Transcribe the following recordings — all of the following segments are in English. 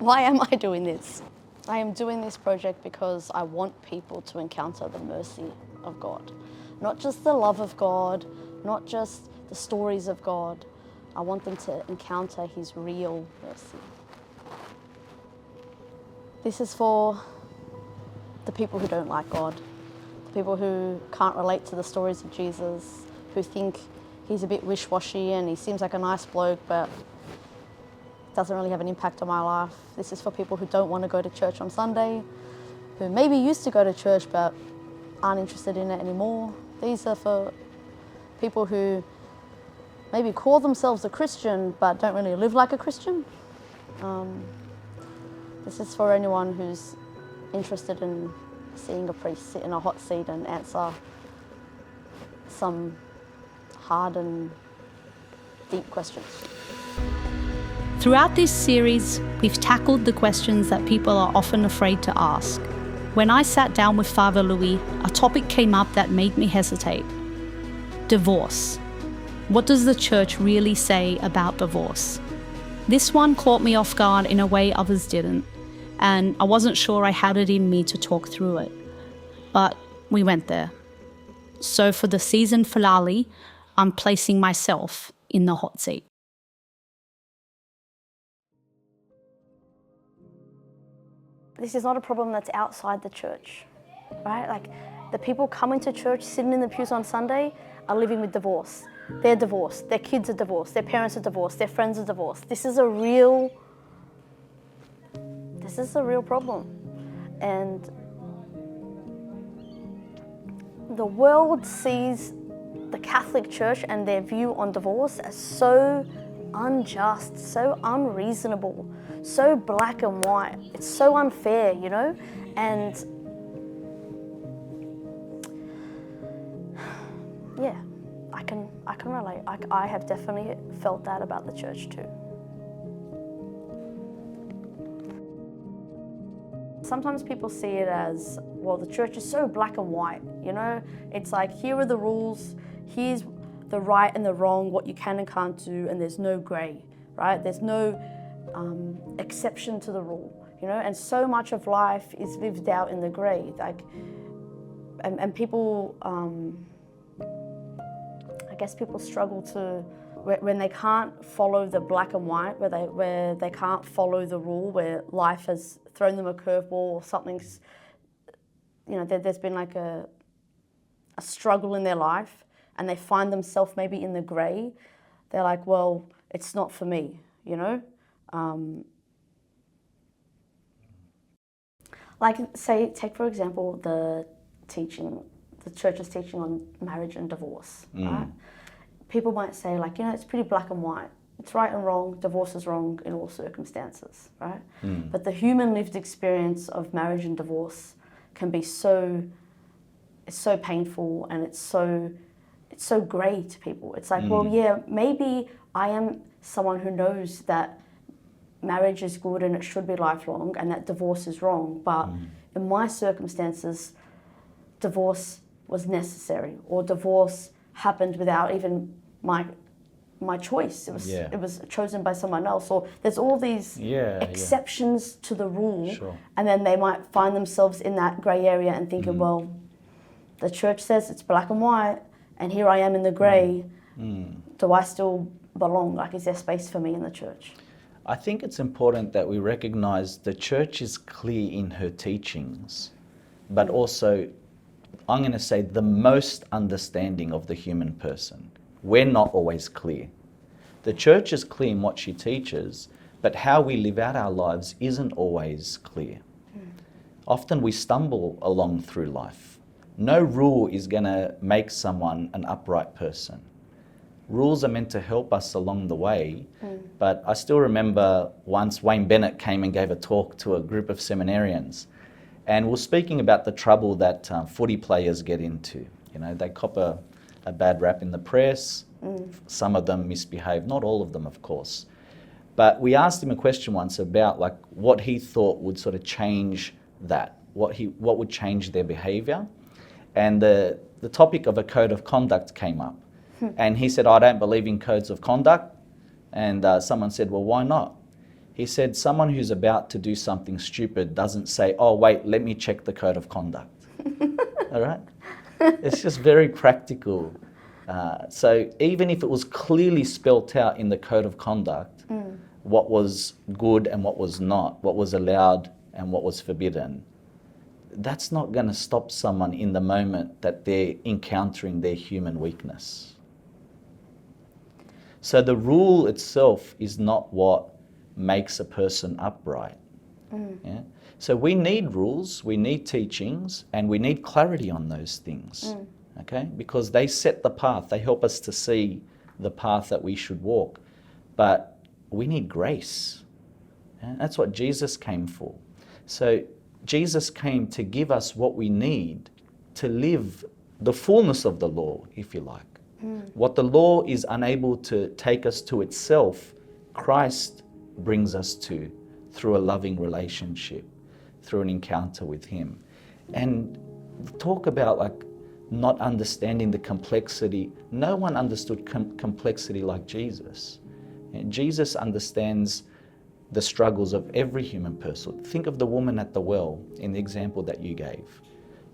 Why am I doing this? I am doing this project because I want people to encounter the mercy of God. Not just the love of God, not just the stories of God. I want them to encounter His real mercy. This is for the people who don't like God, the people who can't relate to the stories of Jesus, who think He's a bit wish-washy and He seems like a nice bloke, but doesn't really have an impact on my life. This is for people who don't want to go to church on Sunday, who maybe used to go to church but aren't interested in it anymore. These are for people who maybe call themselves a Christian but don't really live like a Christian. This is for anyone who's interested in seeing a priest sit in a hot seat and answer some hard and deep questions. Throughout this series, we've tackled the questions that people are often afraid to ask. When I sat down with Father Louis, a topic came up that made me hesitate. Divorce. What does the church really say about divorce? This one caught me off guard in a way others didn't, and I wasn't sure I had it in me to talk through it. But we went there. So for the season finale, I'm placing myself in the hot seat. This is not a problem that's outside the church, right? Like, the people coming to church, sitting in the pews on Sunday, are living with divorce. They're divorced, their kids are divorced, their parents are divorced, their friends are divorced. This is a real problem. And the world sees the Catholic Church and their view on divorce as so unjust, so unreasonable, so black and white. It's so unfair, you know? And yeah, I can relate. I have definitely felt that about the church too. Sometimes people see it as, well, the church is so black and white, you know? It's like, here are the rules, here's the right and the wrong, what you can and can't do, and there's no grey, right? There's no exception to the rule, you know? And so much of life is lived out in the grey, like, and people, I guess people struggle to, when they can't follow the black and white, where they can't follow the rule, where life has thrown them a curveball or something's, you know, there's been like a struggle in their life, and they find themselves maybe in the grey. They're like, well, it's not for me, you know? Like, say, take for example the church's teaching on marriage and divorce, right? People might say, like, you know, it's pretty black and white. It's right and wrong, divorce is wrong in all circumstances, right? But the human lived experience of marriage and divorce can be it's so painful, and it's so grey to people. It's like, well, yeah, maybe I am someone who knows that marriage is good and it should be lifelong, and that divorce is wrong, but in my circumstances, divorce was necessary, or divorce happened without even my choice. It was chosen by someone else. Or there's all these exceptions to the rule, and then they might find themselves in that grey area and thinking, well, the church says it's black and white, and here I am in the grey. Do I still belong? Like, is there space for me in the church? I think it's important that we recognise the church is clear in her teachings, but also, I'm going to say, the most understanding of the human person. We're not always clear. The church is clear in what she teaches, but how we live out our lives isn't always clear. Often we stumble along through life. No rule is going to make someone an upright person. Rules are meant to help us along the way, but I still remember once Wayne Bennett came and gave a talk to a group of seminarians, and we're speaking about the trouble that footy players get into. You know, they cop a bad rap in the press. Some of them misbehave, not all of them, of course. But we asked him a question once about, like, what he thought would sort of change that, what would change their behaviour. And the topic of a code of conduct came up. And he said, I don't believe in codes of conduct. And someone said, well, why not? He said someone who's about to do something stupid doesn't say, oh, wait, let me check the code of conduct. All right? It's just very practical. So even if it was clearly spelt out in the code of conduct, what was good and what was not, what was allowed and what was forbidden, that's not going to stop someone in the moment that they're encountering their human weakness. So the rule itself is not what makes a person upright. Yeah? So we need rules, we need teachings, and we need clarity on those things, okay? Because they set the path, they help us to see the path that we should walk. But we need grace. Yeah? That's what Jesus came for. So Jesus came to give us what we need to live the fullness of the law, if you like. What the law is unable to take us to itself, Christ brings us to through a loving relationship, through an encounter with Him. And talk about like not understanding the complexity. No one understood complexity like Jesus. And Jesus understands the struggles of every human person. Think of the woman at the well in the example that you gave.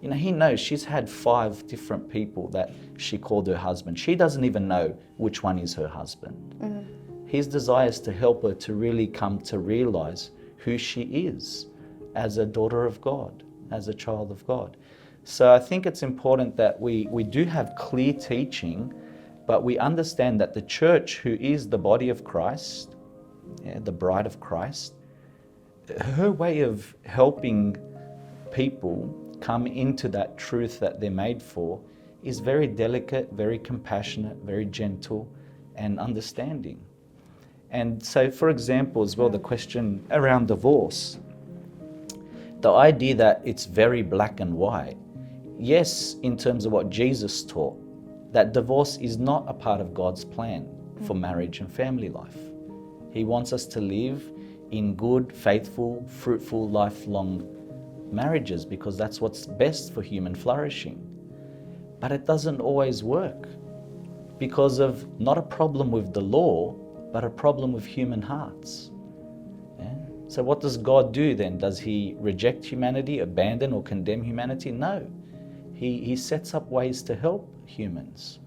You know, He knows she's had 5 different people that she called her husband. She doesn't even know which one is her husband. His desire is to help her to really come to realize who she is as a daughter of God, as a child of God. So I think it's important that we do have clear teaching, but we understand that the church, who is the body of Christ, the bride of Christ, her way of helping people come into that truth that they're made for is very delicate, very compassionate, very gentle and understanding. And so, for example, as well, the question around divorce, the idea that it's very black and white, yes, in terms of what Jesus taught, that divorce is not a part of God's plan for marriage and family life. He wants us to live in good, faithful, fruitful, lifelong marriages because that's what's best for human flourishing. But it doesn't always work because of not a problem with the law, but a problem with human hearts. Yeah? So what does God do then? Does He reject humanity, abandon or condemn humanity? No. He sets up ways to help humans.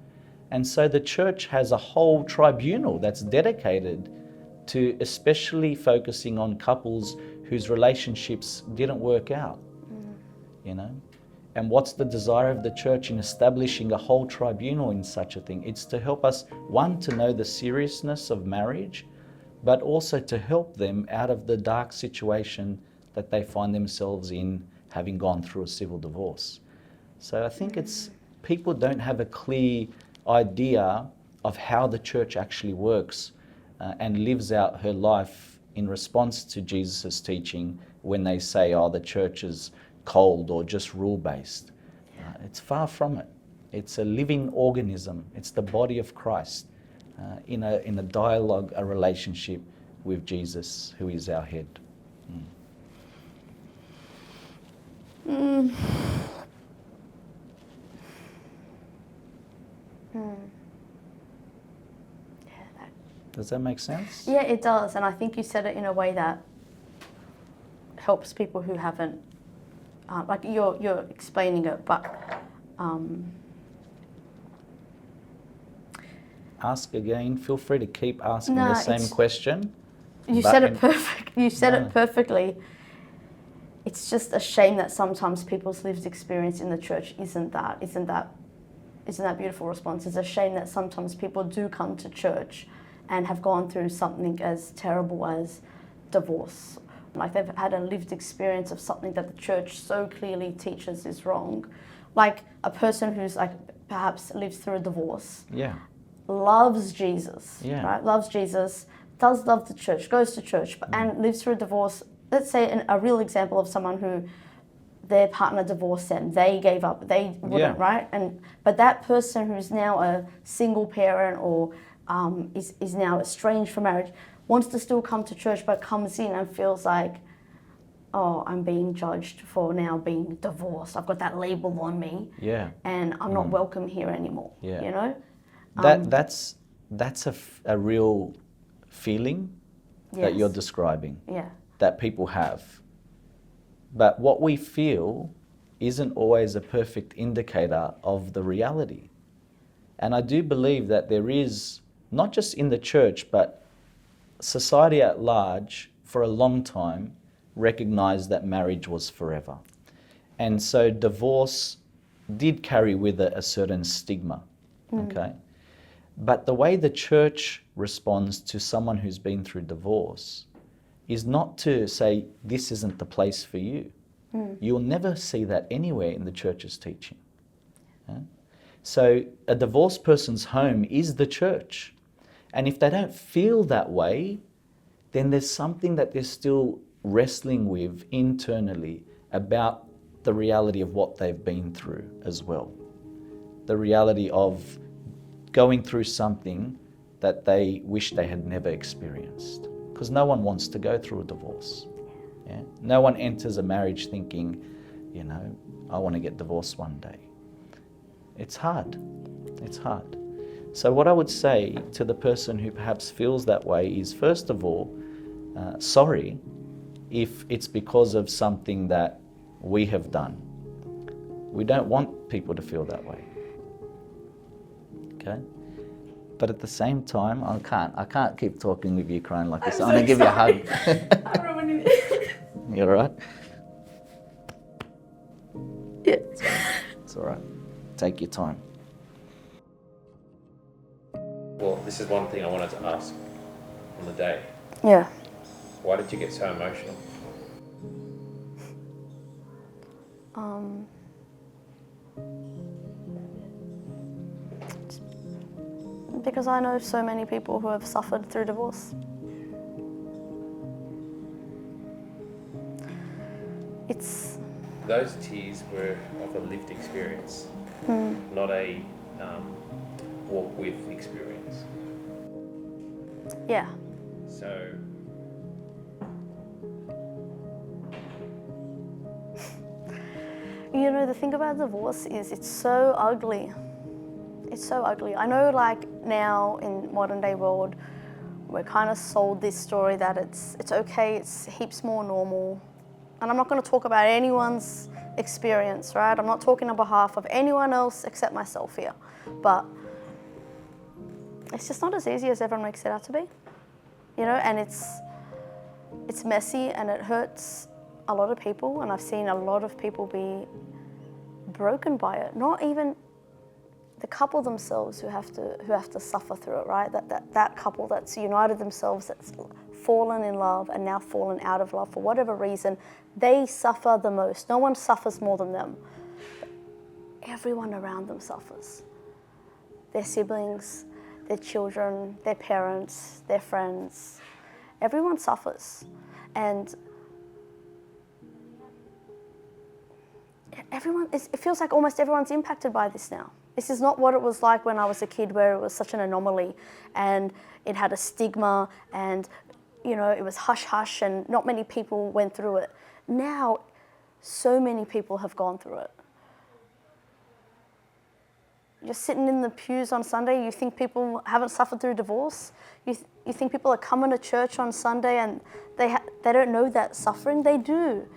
And so the church has a whole tribunal that's dedicated to especially focusing on couples whose relationships didn't work out, you know. And what's the desire of the church in establishing a whole tribunal in such a thing? It's to help us, one, to know the seriousness of marriage, but also to help them out of the dark situation that they find themselves in, having gone through a civil divorce. So I think it's, people don't have a clear idea of how the church actually works and lives out her life in response to Jesus' teaching when they say, oh, the church is cold or just rule-based. It's far from it. It's a living organism. It's the body of Christ in a dialogue, a relationship with Jesus, who is our head. Does that make sense? Yeah, it does. And I think you said it in a way that helps people who haven't, like you're explaining it, but ask again. Feel free to keep asking the same question. You said it perfect. You said it perfectly. It's just a shame that sometimes people's lived experience in the church isn't that beautiful response. It's a shame that sometimes people do come to church and have gone through something as terrible as divorce. Like they've had a lived experience of something that the church so clearly teaches is wrong. Like a person who's like perhaps lives through a divorce, loves Jesus, right? Loves Jesus, does love the church, goes to church, and lives through a divorce. Let's say a real example of someone who their partner divorced them, they gave up, they wouldn't, right? But that person who's now a single parent or is now estranged from marriage, wants to still come to church, but comes in and feels like, oh, I'm being judged for now being divorced. I've got that label on me, and I'm not welcome here anymore. You know, that's a real feeling, that you're Yes. describing, Yeah. that people have. But what we feel isn't always a perfect indicator of the reality. And I do believe that there is, not just in the church, but society at large, for a long time, recognized that marriage was forever. And so divorce did carry with it a certain stigma, okay? But the way the church responds to someone who's been through divorce is not to say, this isn't the place for you. You'll never see that anywhere in the church's teaching. Yeah? So a divorced person's home is the church. And if they don't feel that way, then there's something that they're still wrestling with internally about the reality of what they've been through as well. The reality of going through something that they wish they had never experienced. Because no one wants to go through a divorce. Yeah? No one enters a marriage thinking, you know, I want to get divorced one day. It's hard. It's hard. So what I would say to the person who perhaps feels that way is, first of all, sorry if it's because of something that we have done. We don't want people to feel that way. Okay? But at the same time, I can't keep talking with you crying like this. I'm going to give you a hug. I don't want to... You all right? Yeah. It's all right. Take your time. Well, this is one thing I wanted to ask on the day. Yeah. Why did you get so emotional? Because I know so many people who have suffered through divorce. It's... Those tears were of a lived experience, not a walk with experience. Yeah. So, You know, the thing about divorce is it's so ugly. It's so ugly. I know, like, now in modern day world, we're kind of sold this story that it's okay, it's heaps more normal. And I'm not going to talk about anyone's experience, right? I'm not talking on behalf of anyone else except myself here. But it's just not as easy as everyone makes it out to be. You know, and it's messy and it hurts a lot of people, and I've seen a lot of people be broken by it. Not even the couple themselves who have to suffer through it, right? That couple that's united themselves, that's fallen in love and now fallen out of love for whatever reason, they suffer the most. No one suffers more than them. Everyone around them suffers. Their siblings, their children, their parents, their friends. Everyone suffers. And it feels like almost everyone's impacted by this now. This is not what it was like when I was a kid, where it was such an anomaly and it had a stigma and, you know, it was hush-hush and not many people went through it. Now, so many people have gone through it. You're sitting in the pews on Sunday, you think people haven't suffered through divorce? You think people are coming to church on Sunday and they don't know that suffering? They do.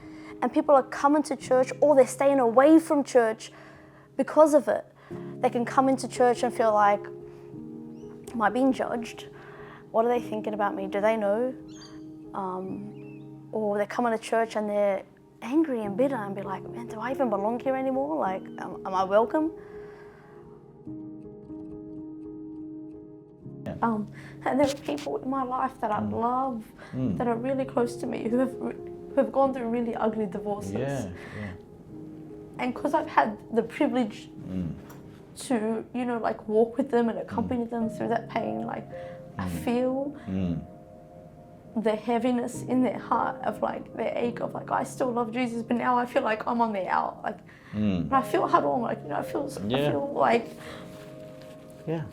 And people are coming to church, or they're staying away from church because of it. They can come into church and feel like, am I being judged? What are they thinking about me? Do they know? Or they're coming to church and they're angry and bitter and be like, man, do I even belong here anymore? Like, am I welcome? Yeah. And there are people in my life that I love, that are really close to me, who have gone through really ugly divorces. Yeah. And because I've had the privilege to, you know, like walk with them and accompany them through that pain, like I feel the heaviness in their heart of like their ache of like, I still love Jesus, but now I feel like I'm on the out. Like, and I feel huddled, like, you know, I feel like, Yeah.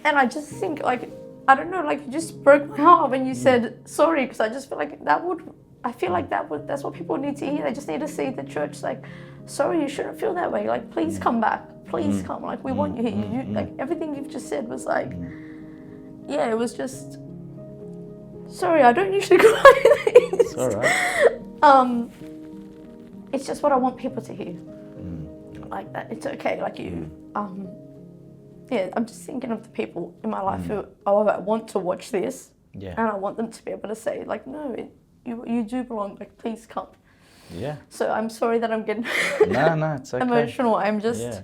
and I just think like, I don't know, like you just broke my heart when you said sorry, because I just feel like that's what people need to hear. They just need to see the church like, sorry, you shouldn't feel that way. Like, please come back. Please come. Like, we want you here. Like, everything you've just said was like, yeah, it was just, Sorry, I don't usually cry at things. It's all right. It's just what I want people to hear. Like that, it's okay. Like you, yeah. I'm just thinking of the people in my life who I want to watch this, Yeah. and I want them to be able to say, like, no, you do belong. Like, please come. Yeah. So I'm sorry that I'm getting No, it's okay. emotional. I'm just. Yeah.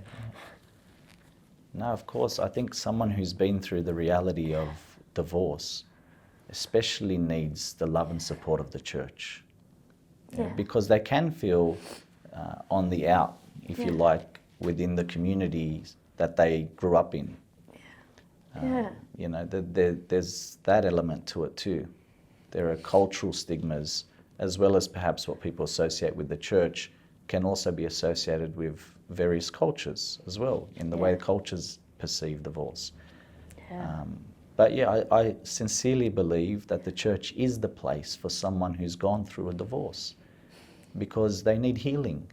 No, of course. I think someone who's been through the reality of divorce especially needs the love and support of the church. Yeah. Because they can feel on the out, if you Yeah. like, within the communities that they grew up in. Yeah. You know, there's that element to it too. There are cultural stigmas, as well as perhaps what people associate with the church can also be associated with various cultures as well, in the way cultures perceive divorce. Yeah. But yeah, I sincerely believe that the church is the place for someone who's gone through a divorce, because they need healing.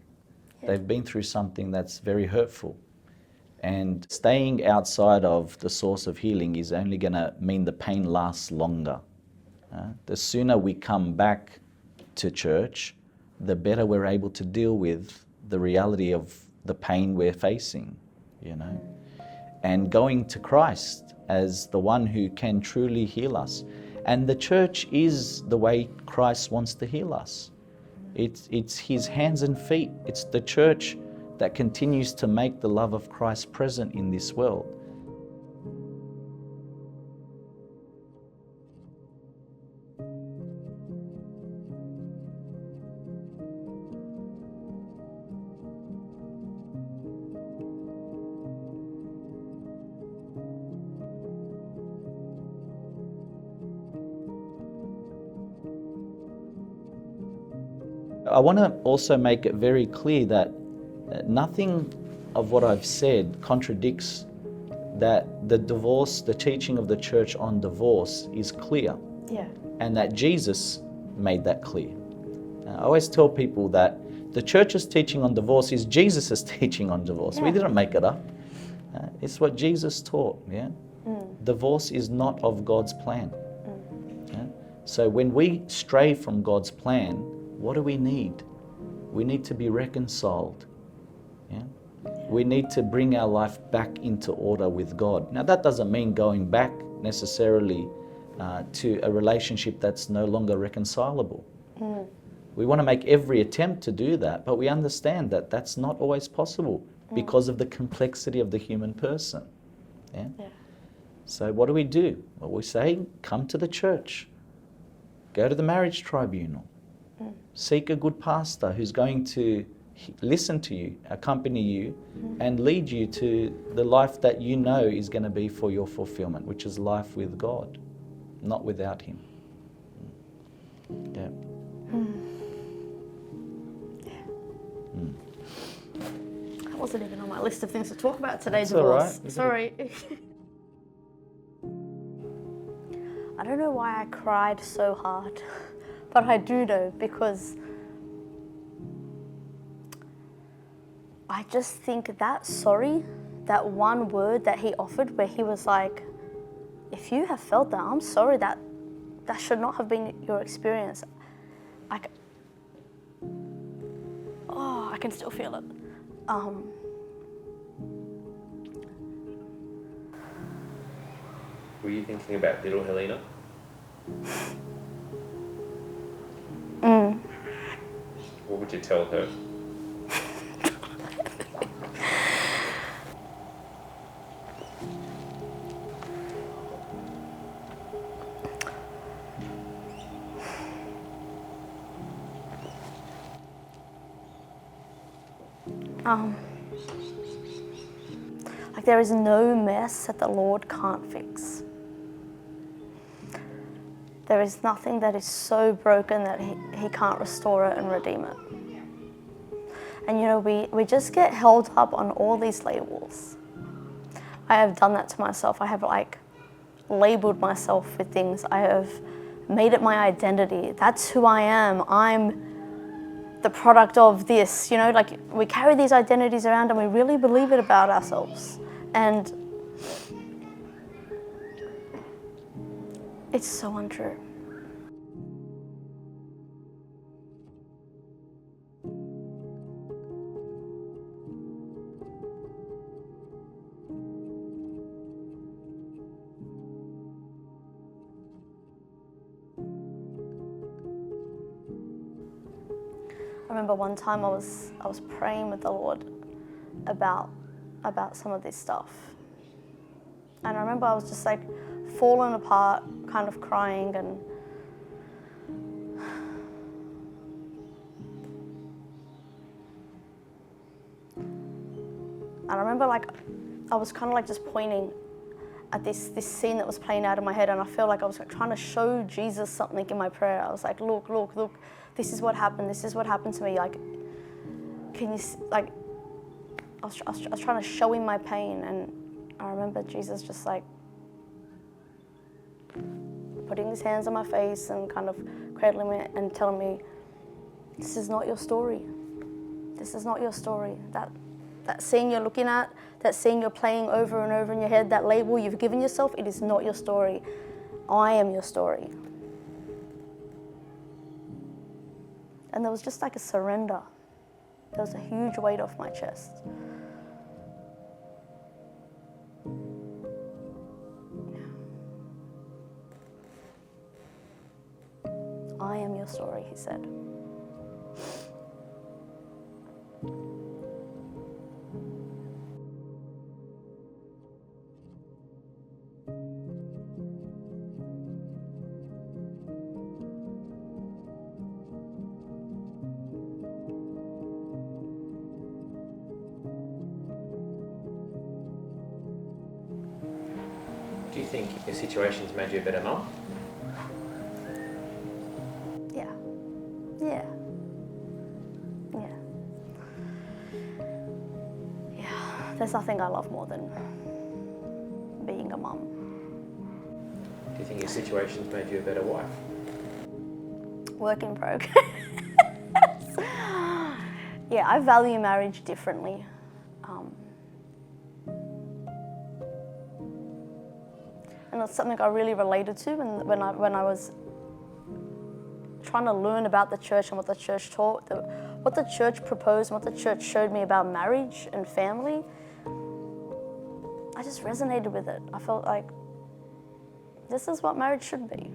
They've been through something that's very hurtful. And staying outside of the source of healing is only going to mean the pain lasts longer. The sooner we come back to church, the better we're able to deal with the reality of the pain we're facing, you know. And going to Christ as the one who can truly heal us. And the church is the way Christ wants to heal us. It's his hands and feet. It's the church that continues to make the love of Christ present in this world. I want to also make it very clear that nothing of what I've said contradicts that the divorce, the teaching of the church on divorce is clear. Yeah. And that Jesus made that clear. I always tell people that the church's teaching on divorce is Jesus' teaching on divorce. We didn't make it up. It's what Jesus taught. Yeah. Divorce is not of God's plan. Yeah? So when we stray from God's plan, what do we need? We need to be reconciled. Yeah? We need to bring our life back into order with God. Now that doesn't mean going back necessarily to a relationship that's no longer reconcilable. We want to make every attempt to do that, but we understand that that's not always possible because of the complexity of the human person. Yeah? So what do? Well, we say, come to the church. Go to the marriage tribunal. Seek a good pastor who's going to listen to you, accompany you, and lead you to the life that you know is going to be for your fulfillment, which is life with God, not without Him. Yeah. That wasn't even on my list of things to talk about today, That's divorce. all right. Sorry. I don't know why I cried so hard, but I do know, because I just think that sorry, that one word that he offered where he was like, if you have felt that, I'm sorry, that should not have been your experience. I can still feel it. Were you thinking about little Helena? What would you tell her? Like, there is no mess that the Lord can't fix. There is nothing that is so broken that he can't restore it and redeem it. And you know, we just get held up on all these labels. I have done that to myself. I have labeled myself with things. I have made it my identity. That's who I am. I'm the product of this, you know, like we carry these identities around and we really believe it about ourselves. And it's so untrue. I remember one time I was praying with the Lord about some of this stuff. And I remember I was just like falling apart, kind of crying, and I remember like I was kind of like just pointing at this scene that was playing out in my head, and I felt like I was like trying to show Jesus something in my prayer. I was like, look, this is what happened. This is what happened to me. Like, can you like? I was trying to show him my pain, and I remember Jesus just like putting his hands on my face and kind of cradling me and telling me, "This is not your story. This is not your story. That scene you're looking at, that scene you're playing over and over in your head, that label you've given yourself, it is not your story. I am your story." And there was just like a surrender. There was a huge weight off my chest. I am your story, he said. Do you think your situation's made you a better mum? Yeah. There's nothing I love more than being a mum. Do you think your situation's made you a better wife? Work in progress. Yeah, I value marriage differently. And it's something I really related to when I was trying to learn about the church and what the church taught, what the church proposed, and what the church showed me about marriage and family. I just resonated with it. I felt like this is what marriage should be.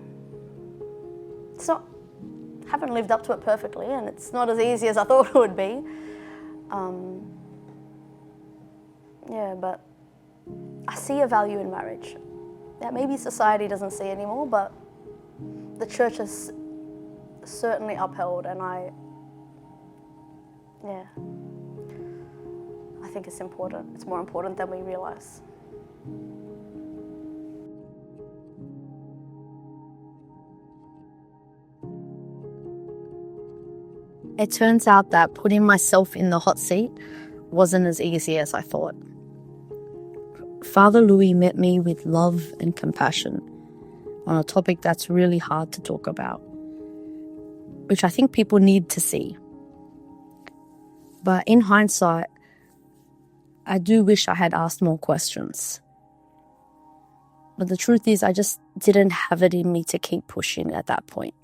It's not, I haven't lived up to it perfectly, and it's not as easy as I thought it would be. But I see a value in marriage that maybe society doesn't see anymore, but the church has certainly upheld, and I think it's important. It's more important than we realize. It turns out that putting myself in the hot seat wasn't as easy as I thought. Father Louis met me with love and compassion on a topic that's really hard to talk about, which I think people need to see. But in hindsight, I do wish I had asked more questions. But the truth is, I just didn't have it in me to keep pushing at that point.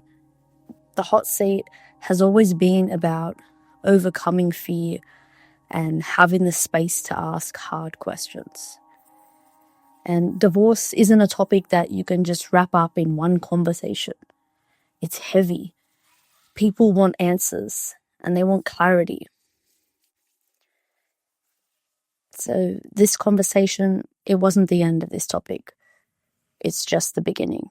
The hot seat has always been about overcoming fear and having the space to ask hard questions. And divorce isn't a topic that you can just wrap up in one conversation. It's heavy. People want answers and they want clarity. So this conversation, it wasn't the end of this topic. It's just the beginning.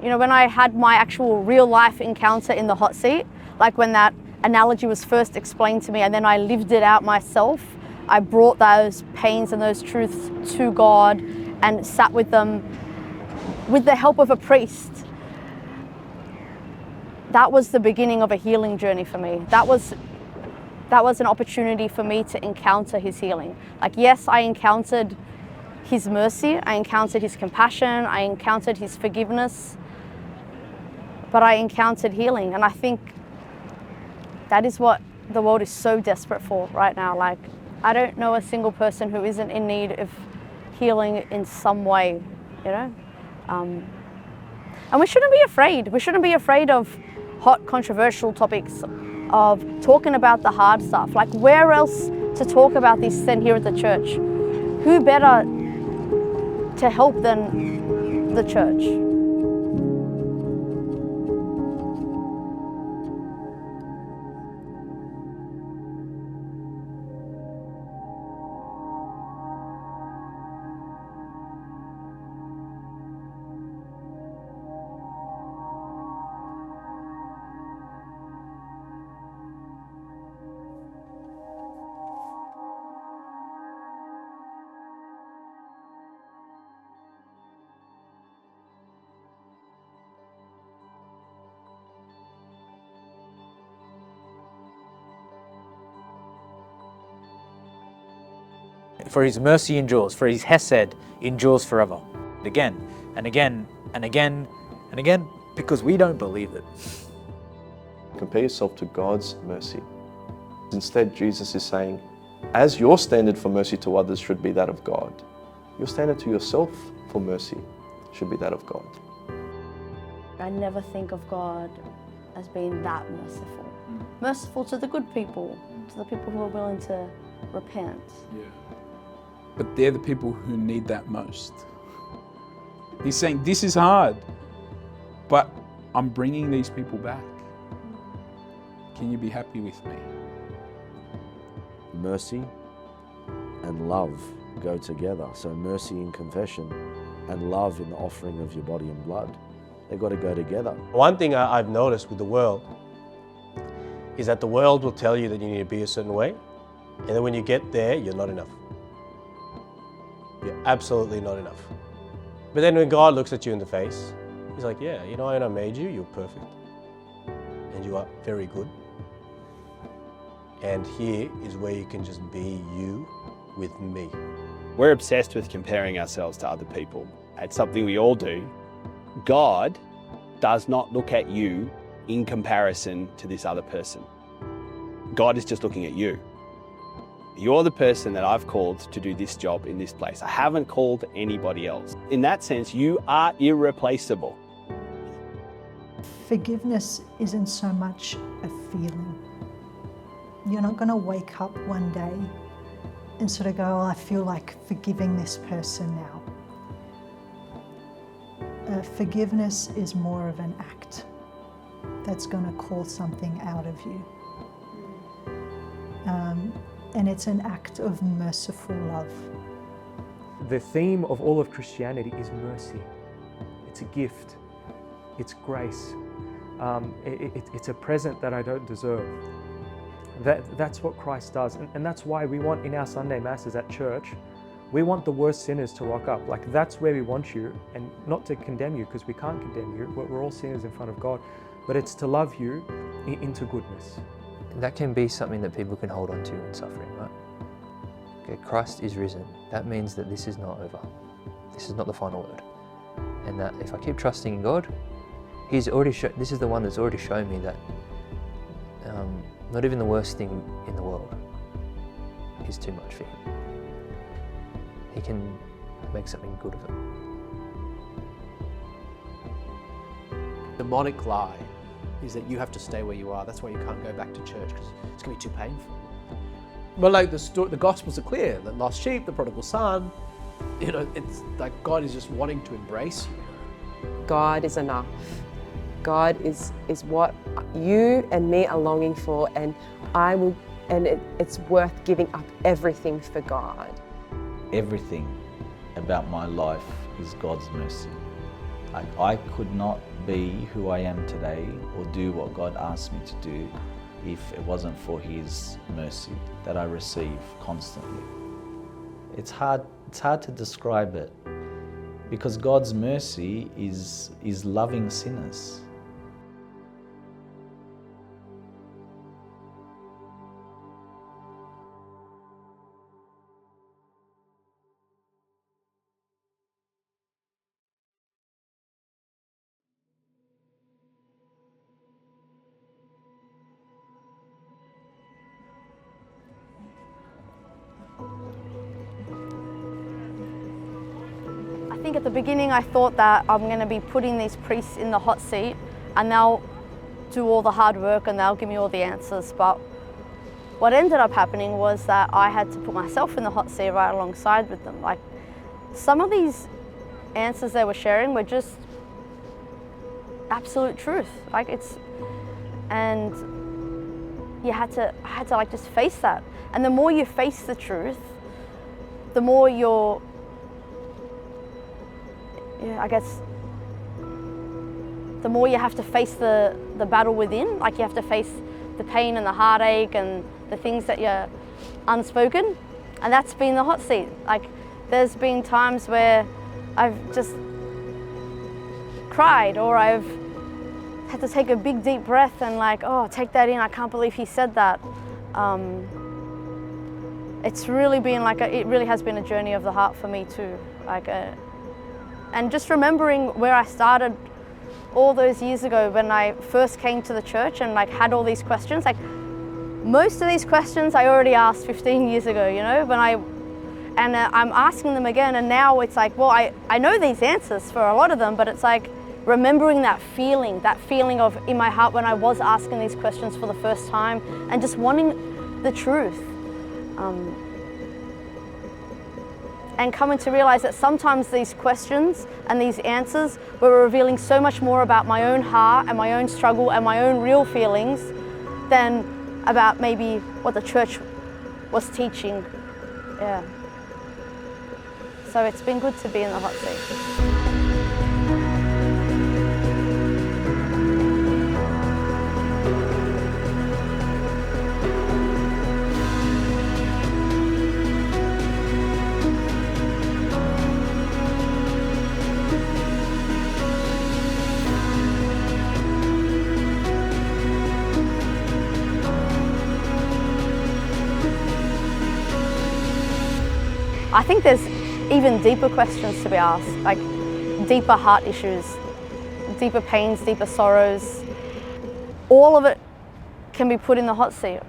You know, when I had my actual real life encounter in the hot seat, like when that analogy was first explained to me and then I lived it out myself, I brought those pains and those truths to God and sat with them with the help of a priest. That was the beginning of a healing journey for me. That was an opportunity for me to encounter his healing. Like, yes, I encountered his mercy, I encountered his compassion, I encountered his forgiveness, but I encountered healing. And I think that is what the world is so desperate for right now. Like, I don't know a single person who isn't in need of healing in some way, you know? And we shouldn't be afraid. We shouldn't be afraid of hot, controversial topics, of talking about the hard stuff. Like, where else to talk about this sin here at the church. Who better to help than the church? For his mercy endures, for his hesed endures forever. Again and again and again and again, because we don't believe it. Compare yourself to God's mercy. Instead, Jesus is saying, as your standard for mercy to others should be that of God, your standard to yourself for mercy should be that of God. I never think of God as being that merciful. Merciful to the good people, to the people who are willing to repent. Yeah. But they're the people who need that most. He's saying, this is hard, but I'm bringing these people back. Can you be happy with me? Mercy and love go together. So mercy in confession and love in the offering of your body and blood, they've got to go together. One thing I've noticed with the world is that the world will tell you that you need to be a certain way, and then when you get there, you're not enough. You're absolutely not enough. But then when God looks at you in the face, he's like, yeah, you know, when I made you, you're perfect. And you are very good. And here is where you can just be you with me. We're obsessed with comparing ourselves to other people. It's something we all do. God does not look at you in comparison to this other person. God is just looking at you. You're the person that I've called to do this job in this place. I haven't called anybody else. In that sense, you are irreplaceable. Forgiveness isn't so much a feeling. You're not going to wake up one day and sort of go, oh, I feel like forgiving this person now. Forgiveness is more of an act that's going to call something out of you. And it's an act of merciful love. The theme of all of Christianity is mercy. It's a gift. It's grace. It's a present that I don't deserve. That's what Christ does. And that's why we want in our Sunday Masses at church, we want the worst sinners to rock up. Like, that's where we want you, and not to condemn you, because we can't condemn you. We're all sinners in front of God. But it's to love you into goodness. That can be something that people can hold on to in suffering, right? Okay, Christ is risen. That means that this is not over. This is not the final word. And that if I keep trusting in God, He's already this is the one that's already shown me that not even the worst thing in the world is too much for Him. He can make something good of it. Demonic lie is that you have to stay where you are. That's why you can't go back to church, because it's going to be too painful. But like the Gospels are clear, the lost sheep, the prodigal son, you know, it's like God is just wanting to embrace you. God is enough. God is what you and me are longing for, and it's worth giving up everything for God. Everything about my life is God's mercy. I could not be who I am today or do what God asked me to do if it wasn't for His mercy that I receive constantly. It's hard to describe it, because God's mercy is loving sinners. I think at the beginning I thought that I'm going to be putting these priests in the hot seat and they'll do all the hard work and they'll give me all the answers, but what ended up happening was that I had to put myself in the hot seat right alongside with them. Like, some of these answers they were sharing were just absolute truth. Like, and I had to like just face that. And the more you face the truth, the more you're, I guess, the more you have to face the battle within. Like, you have to face the pain and the heartache and the things that you're unspoken. And that's been the hot seat. Like, there's been times where I've just cried, or I've had to take a big deep breath and like, oh, take that in, I can't believe he said that. It's really been like, it really has been a journey of the heart for me too. Like, and just remembering where I started all those years ago when I first came to the church and like had all these questions. Like, most of these questions I already asked 15 years ago, you know, I'm asking them again, and now it's like, well, I know these answers for a lot of them, but it's like remembering that feeling of in my heart when I was asking these questions for the first time and just wanting the truth. And coming to realize that sometimes these questions and these answers were revealing so much more about my own heart and my own struggle and my own real feelings than about maybe what the church was teaching. Yeah. So it's been good to be in the hot seat. I think there's even deeper questions to be asked, like deeper heart issues, deeper pains, deeper sorrows. All of it can be put in the hot seat.